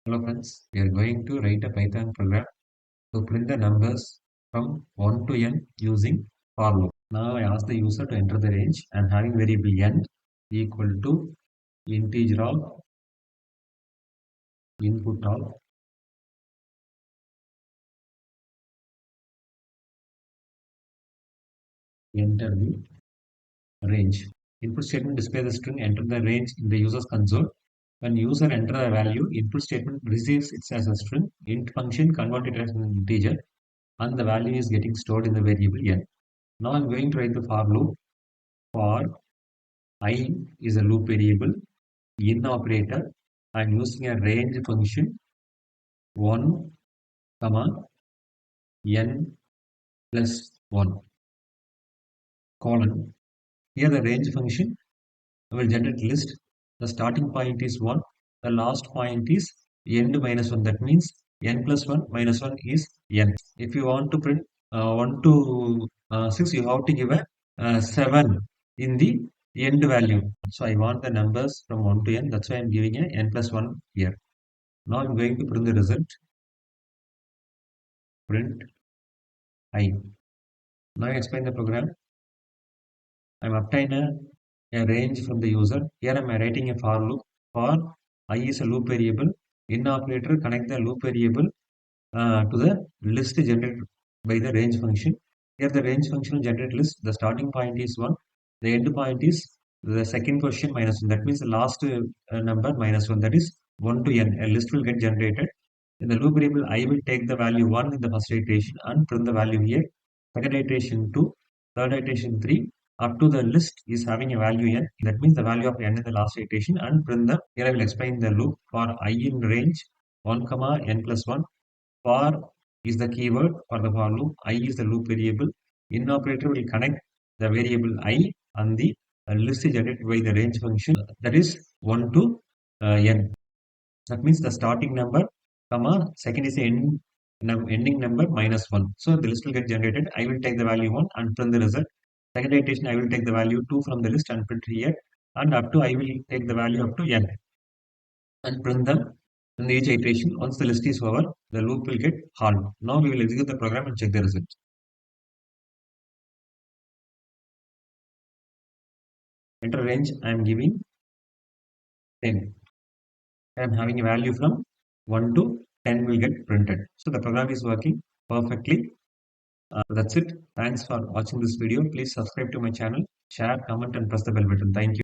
Hello friends, we are going to write a Python program to print the numbers from 1 to n using for loop. Now I ask the user to enter the range and having variable n equal to integer of input of enter the range. Input statement displays the string enter the range in the user's console. When user enter the value, input statement receives it as a string. Int function convert it as an integer and the value is getting stored in the variable n. Now I'm going to write the for loop. For I is a loop variable. In operator, I'm using a range function 1, comma, n plus 1, colon. Here the range function will generate list. The starting point is 1. The last point is end minus 1. That means n plus 1 minus 1 is n. If you want to print 1 to 6, you have to give a 7 in the end value. So I want the numbers from 1 to n. That's why I'm giving a n plus 1 here. Now I'm going to print the result. Print I. Now I explain the program. I'm obtaining a range from the user. Here I'm writing a for loop. For I is a loop variable. In operator connect the loop variable to the list generated by the range function. Here the range function will generate list. The starting point is 1. The end point is the second position minus 1. That means the last number minus 1. That is 1 to n. A list will get generated. In the loop variable, I will take the value 1 in the first iteration and print the value here. Second iteration 2. Third iteration 3. Up to the list is having a value n. That means the value of n in the last iteration and print the. Here I will explain the loop for I in range 1, comma n plus 1. For is the keyword for the for loop. I is the loop variable. In operator will connect the variable I and the list is generated by the range function. That is 1 to n. That means the starting number, comma, second is the ending number minus 1. So the list will get generated. I will take the value 1 and print the result. Second iteration, I will take the value 2 from the list and print here. And up to I will take the value up to n and print them in each iteration. Once the list is over, the loop will get halted. Now we will execute the program and check the result. Enter range, I am giving 10. I am having a value from 1 to 10 will get printed. So the program is working perfectly. That's it. Thanks for watching this video. Please subscribe to my channel, share, comment, and press the bell button. Thank you.